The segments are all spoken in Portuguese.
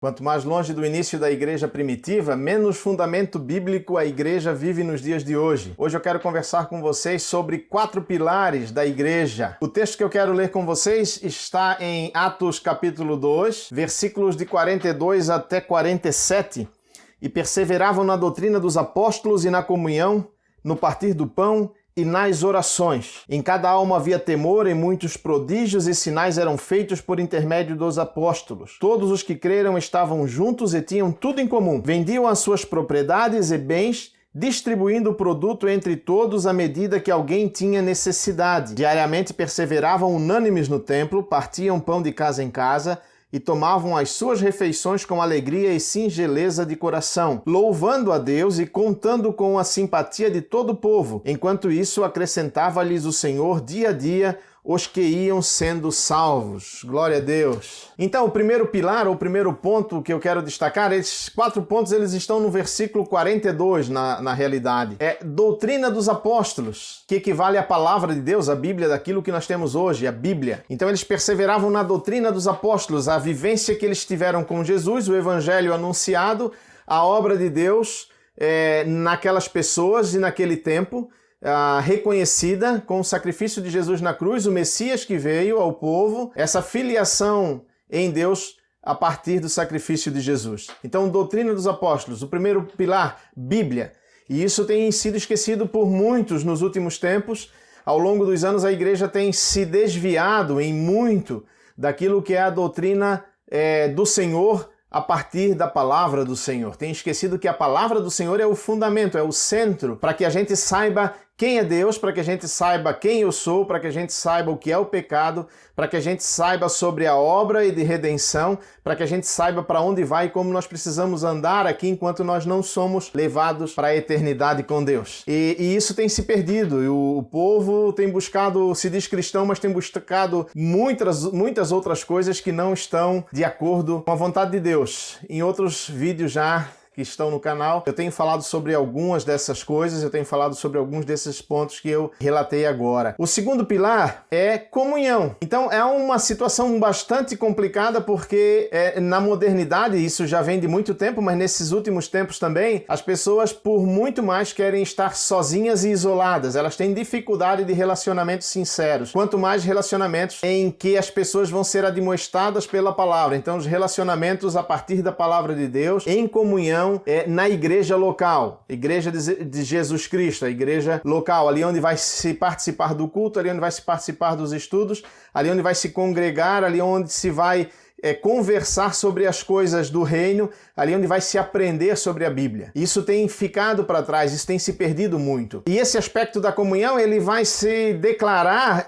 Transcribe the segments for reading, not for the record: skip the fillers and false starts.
Quanto mais longe do início da igreja primitiva, menos fundamento bíblico a igreja vive nos dias de hoje. Hoje eu quero conversar com vocês sobre 4 pilares da igreja. O texto que eu quero ler com vocês está em Atos capítulo 2, versículos de 42 até 47. E perseveravam na doutrina dos apóstolos e na comunhão, no partir do pão e nas orações. Em cada alma havia temor e muitos prodígios e sinais eram feitos por intermédio dos apóstolos. Todos os que creram estavam juntos e tinham tudo em comum. Vendiam as suas propriedades e bens, distribuindo o produto entre todos à medida que alguém tinha necessidade. Diariamente perseveravam unânimes no templo, partiam pão de casa em casa e tomavam as suas refeições com alegria e singeleza de coração, louvando a Deus e contando com a simpatia de todo o povo. Enquanto isso, acrescentava-lhes o Senhor dia a dia os que iam sendo salvos. Glória a Deus. Então, o primeiro pilar, ou o primeiro ponto que eu quero destacar, esses 4 pontos, eles estão no versículo 42, na realidade. É doutrina dos apóstolos, que equivale à palavra de Deus, a Bíblia, daquilo que nós temos hoje, a Bíblia. Então, eles perseveravam na doutrina dos apóstolos, a vivência que eles tiveram com Jesus, o evangelho anunciado, a obra de Deus naquelas pessoas e naquele tempo, reconhecida com o sacrifício de Jesus na cruz, o Messias que veio ao povo, essa filiação em Deus a partir do sacrifício de Jesus. Então, doutrina dos apóstolos, o primeiro pilar, Bíblia. E isso tem sido esquecido por muitos nos últimos tempos. Ao longo dos anos, a igreja tem se desviado em muito daquilo que é a doutrina do Senhor a partir da palavra do Senhor. Tem esquecido que a palavra do Senhor é o fundamento, é o centro, para que a gente saiba quem é Deus, para que a gente saiba quem eu sou, para que a gente saiba o que é o pecado, para que a gente saiba sobre a obra e de redenção, para que a gente saiba para onde vai e como nós precisamos andar aqui enquanto nós não somos levados para a eternidade com Deus. E isso tem se perdido. E o povo tem buscado, se diz cristão, mas tem buscado muitas outras coisas que não estão de acordo com a vontade de Deus. Em outros vídeos já que estão no canal, eu tenho falado sobre algumas dessas coisas, eu tenho falado sobre alguns desses pontos que eu relatei agora. O segundo pilar é comunhão. Então é uma situação bastante complicada porque na modernidade, isso já vem de muito tempo, mas nesses últimos tempos também, as pessoas por muito mais querem estar sozinhas e isoladas. Elas têm dificuldade de relacionamentos sinceros. Quanto mais relacionamentos em que as pessoas vão ser admoestadas pela palavra. Então os relacionamentos a partir da palavra de Deus, em comunhão, na igreja local, igreja de Jesus Cristo, a igreja local, ali onde vai se participar do culto, ali onde vai se participar dos estudos, ali onde vai se congregar, ali onde se vai conversar sobre as coisas do reino, ali onde vai se aprender sobre a Bíblia. Isso tem ficado para trás, isso tem se perdido muito. E esse aspecto da comunhão, ele vai se declarar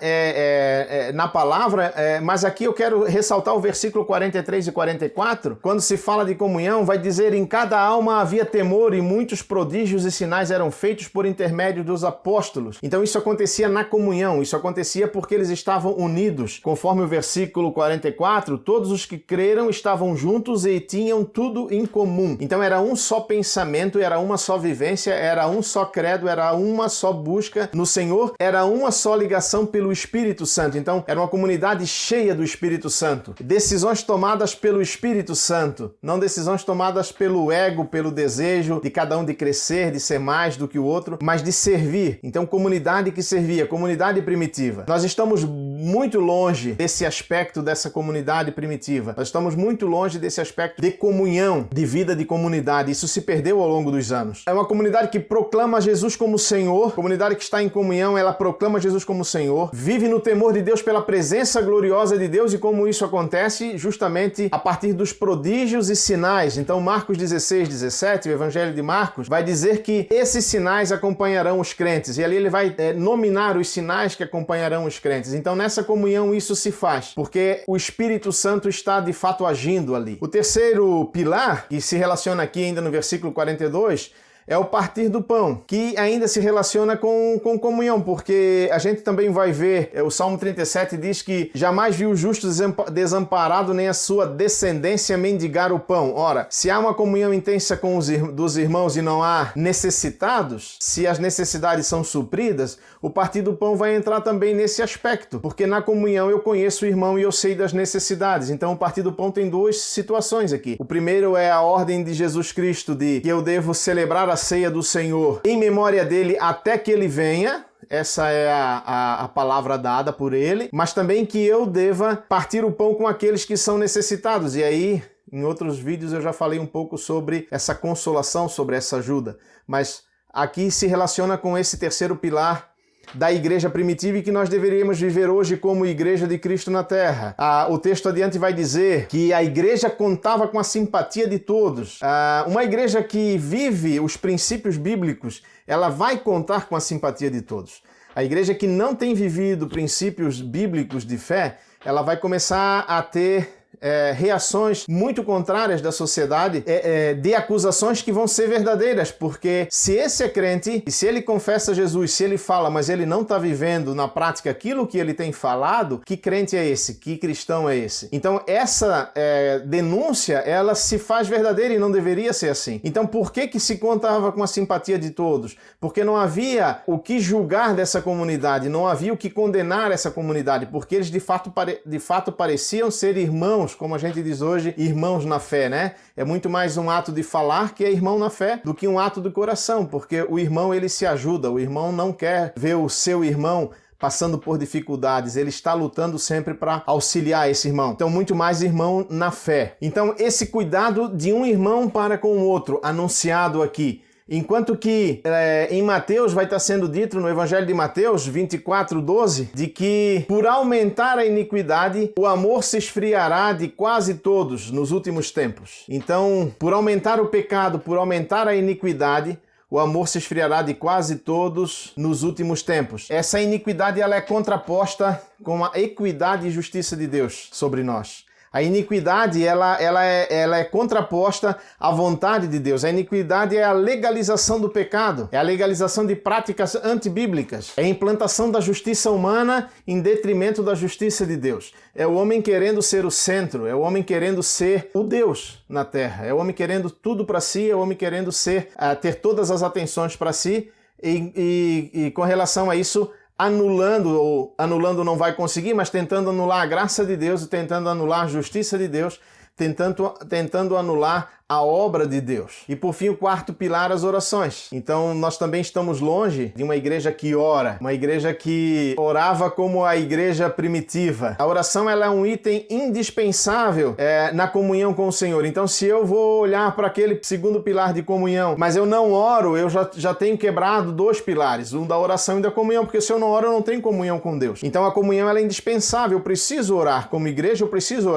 na palavra, mas aqui eu quero ressaltar o versículo 43 e 44, quando se fala de comunhão, vai dizer: em cada alma havia temor e muitos prodígios e sinais eram feitos por intermédio dos apóstolos. Então isso acontecia na comunhão, isso acontecia porque eles estavam unidos. Conforme o versículo 44, todos os que creram estavam juntos e tinham tudo em comum. Então era um só pensamento, era uma só vivência, era um só credo, era uma só busca no Senhor, era uma só ligação pelo Espírito Santo. Então era uma comunidade cheia do Espírito Santo. Decisões tomadas pelo Espírito Santo, não decisões tomadas pelo ego, pelo desejo de cada um de crescer, de ser mais do que o outro, mas de servir. Então comunidade que servia, comunidade primitiva. Nós estamos muito longe desse aspecto dessa comunidade primitiva. Nós estamos muito longe desse aspecto de comunhão, de vida de comunidade. Isso se perdeu ao longo dos anos. É uma comunidade que proclama Jesus como Senhor, comunidade que está em comunhão, ela proclama Jesus como Senhor, vive no temor de Deus pela presença gloriosa de Deus. E como isso acontece? Justamente a partir dos prodígios e sinais. Então Marcos 16, 17, o Evangelho de Marcos, vai dizer que esses sinais acompanharão os crentes. E ali ele vai nominar os sinais que acompanharão os crentes. Então nessa comunhão isso se faz, porque o Espírito Santo está de fato agindo ali. O terceiro pilar, que se relaciona aqui ainda no versículo 42, é o partir do pão, que ainda se relaciona com comunhão, porque a gente também vai ver, o Salmo 37 diz que jamais viu o justo desamparado, nem a sua descendência mendigar o pão. Ora, se há uma comunhão intensa com dos irmãos e não há necessitados, se as necessidades são supridas, o partir do pão vai entrar também nesse aspecto, porque na comunhão eu conheço o irmão e eu sei das necessidades. Então o partir do pão tem duas situações aqui. O primeiro é a ordem de Jesus Cristo de que eu devo celebrar a ceia do Senhor em memória dele até que ele venha. Essa é a palavra dada por ele, mas também que eu deva partir o pão com aqueles que são necessitados. E aí, em outros vídeos eu já falei um pouco sobre essa consolação, sobre essa ajuda, mas aqui se relaciona com esse terceiro pilar da igreja primitiva e que nós deveríamos viver hoje como igreja de Cristo na terra. O texto adiante vai dizer que a igreja contava com a simpatia de todos. Uma igreja que vive os princípios bíblicos, ela vai contar com a simpatia de todos. A igreja que não tem vivido princípios bíblicos de fé, ela vai começar a ter reações muito contrárias da sociedade, de acusações que vão ser verdadeiras, porque se esse é crente, e se ele confessa Jesus, se ele fala, mas ele não está vivendo na prática aquilo que ele tem falado, que crente é esse? Que cristão é esse? Então essa denúncia, ela se faz verdadeira e não deveria ser assim. Então por que se contava com a simpatia de todos? Porque não havia o que julgar dessa comunidade, não havia o que condenar essa comunidade, porque eles de fato pareciam ser irmãos, como a gente diz hoje, irmãos na fé, né? É muito mais um ato de falar que é irmão na fé do que um ato do coração, porque o irmão, ele se ajuda, o irmão não quer ver o seu irmão passando por dificuldades, ele está lutando sempre para auxiliar esse irmão. Então, muito mais irmão na fé. Então, esse cuidado de um irmão para com o outro, anunciado aqui. Enquanto que em Mateus vai estar sendo dito, no Evangelho de Mateus 24:12, de que por aumentar a iniquidade, o amor se esfriará de quase todos nos últimos tempos. Então, por aumentar o pecado, por aumentar a iniquidade, o amor se esfriará de quase todos nos últimos tempos. Essa iniquidade, ela é contraposta com a equidade e justiça de Deus sobre nós. A iniquidade, ela é contraposta à vontade de Deus. A iniquidade é a legalização do pecado, é a legalização de práticas antibíblicas, é a implantação da justiça humana em detrimento da justiça de Deus. É o homem querendo ser o centro, é o homem querendo ser o Deus na terra, é o homem querendo tudo para si, é o homem querendo ter todas as atenções para si e com relação a isso, anulando não vai conseguir, mas tentando anular a graça de Deus, tentando anular a justiça de Deus, tentando anular a obra de Deus. E por fim, o quarto pilar, as orações. Então nós também estamos longe de uma igreja que ora, uma igreja que orava como a igreja primitiva. A oração, ela é um item indispensável na comunhão com o Senhor. Então se eu vou olhar para aquele segundo pilar de comunhão, mas eu não oro, eu já tenho quebrado dois pilares, um da oração e da comunhão, porque se eu não oro, eu não tenho comunhão com Deus. Então a comunhão, ela é indispensável. Eu preciso orar como igreja, eu preciso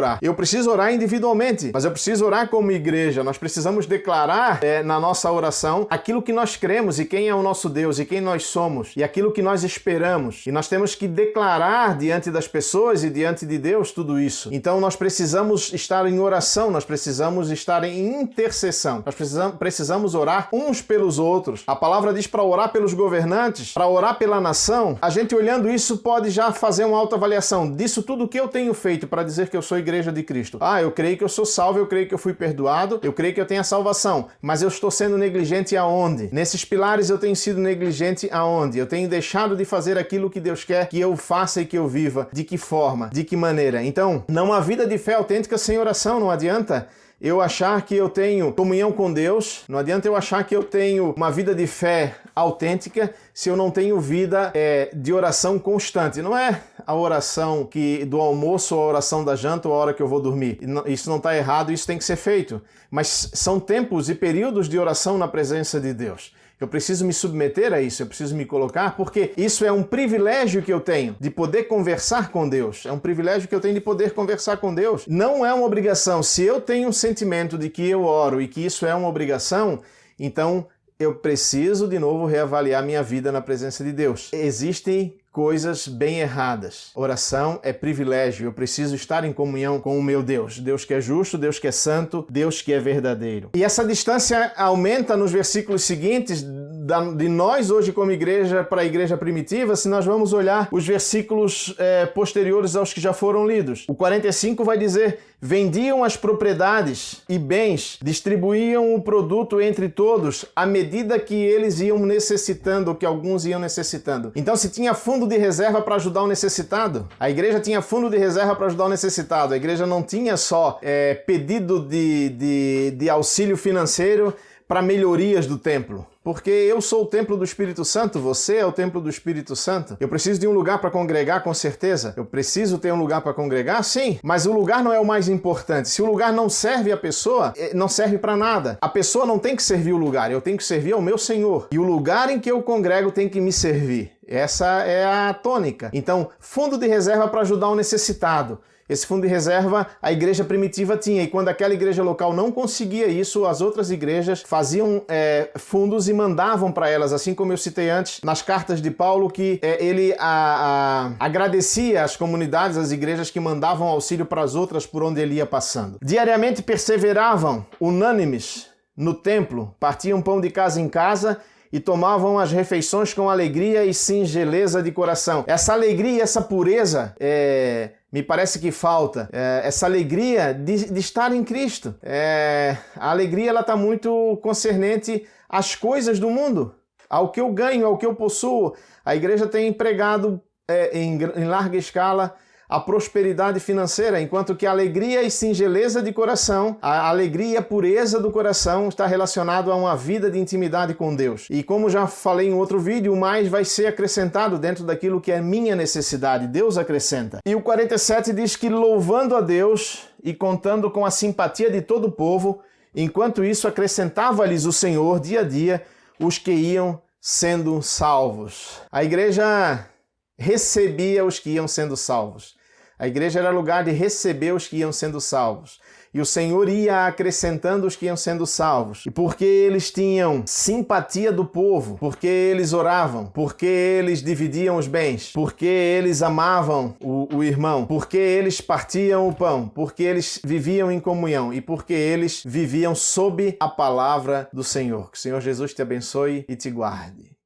orar individualmente, mas eu preciso orar como igreja. Nós precisamos declarar na nossa oração aquilo que nós cremos e quem é o nosso Deus e quem nós somos e aquilo que nós esperamos. E nós temos que declarar diante das pessoas e diante de Deus tudo isso. Então nós precisamos estar em oração, nós precisamos estar em intercessão. Nós precisamos orar uns pelos outros. A palavra diz para orar pelos governantes, para orar pela nação. A gente olhando isso pode já fazer uma autoavaliação disso tudo que eu tenho feito para dizer que eu sou igreja de Cristo. Eu creio que eu sou salvo, eu creio que eu fui perdoado, eu creio que eu tenho a salvação, mas eu estou sendo negligente aonde? Nesses pilares eu tenho sido negligente aonde? Eu tenho deixado de fazer aquilo que Deus quer que eu faça e que eu viva. De que forma? De que maneira? Então, não há vida de fé autêntica sem oração. Não adianta eu achar que eu tenho comunhão com Deus, não adianta eu achar que eu tenho uma vida de fé autêntica se eu não tenho vida de oração constante. Não é a oração do almoço, a oração da janta ou a hora que eu vou dormir. Isso não está errado, isso tem que ser feito. Mas são tempos e períodos de oração na presença de Deus. Eu preciso me submeter a isso, eu preciso me colocar, porque isso é um privilégio que eu tenho de poder conversar com Deus. É um privilégio que eu tenho de poder conversar com Deus. Não é uma obrigação. Se eu tenho um sentimento de que eu oro e que isso é uma obrigação, então eu preciso de novo reavaliar minha vida na presença de Deus. Existem coisas bem erradas. Oração é privilégio. Eu preciso estar em comunhão com o meu Deus. Deus que é justo, Deus que é santo, Deus que é verdadeiro. E essa distância aumenta nos versículos seguintes de nós hoje como igreja para a igreja primitiva, se nós vamos olhar os versículos posteriores aos que já foram lidos. O 45 vai dizer: vendiam as propriedades e bens, distribuíam o produto entre todos à medida que eles iam necessitando, ou que alguns iam necessitando. Então, se tinha fundo de reserva para ajudar o necessitado, a igreja tinha fundo de reserva para ajudar o necessitado. A igreja não tinha só pedido de auxílio financeiro para melhorias do templo. Porque eu sou o templo do Espírito Santo, você é o templo do Espírito Santo. Eu preciso de um lugar para congregar, com certeza. Eu preciso ter um lugar para congregar, sim. Mas o lugar não é o mais importante. Se o lugar não serve a pessoa, não serve para nada. A pessoa não tem que servir o lugar, eu tenho que servir ao meu Senhor. E o lugar em que eu congrego tem que me servir. Essa é a tônica. Então, fundo de reserva para ajudar o necessitado. Esse fundo de reserva a igreja primitiva tinha, e quando aquela igreja local não conseguia isso, as outras igrejas faziam fundos e mandavam para elas, assim como eu citei antes nas cartas de Paulo, que ele agradecia às comunidades, às igrejas que mandavam auxílio para as outras por onde ele ia passando. Diariamente perseveravam unânimes no templo, partiam pão de casa em casa e tomavam as refeições com alegria e singeleza de coração. Essa alegria e essa pureza me parece que falta. Essa alegria de estar em Cristo. A alegria está muito concernente às coisas do mundo, ao que eu ganho, ao que eu possuo. A igreja tem empregado em larga escala a prosperidade financeira, enquanto que a alegria e singeleza de coração, a alegria e a pureza do coração está relacionado a uma vida de intimidade com Deus. E como já falei em outro vídeo, mais vai ser acrescentado dentro daquilo que é minha necessidade. Deus acrescenta. E o 47 diz que louvando a Deus e contando com a simpatia de todo o povo, enquanto isso acrescentava-lhes o Senhor dia a dia os que iam sendo salvos. A igreja recebia os que iam sendo salvos. A igreja era lugar de receber os que iam sendo salvos. E o Senhor ia acrescentando os que iam sendo salvos. E porque eles tinham simpatia do povo, porque eles oravam, porque eles dividiam os bens, porque eles amavam o irmão, porque eles partiam o pão, porque eles viviam em comunhão e porque eles viviam sob a palavra do Senhor. Que o Senhor Jesus te abençoe e te guarde.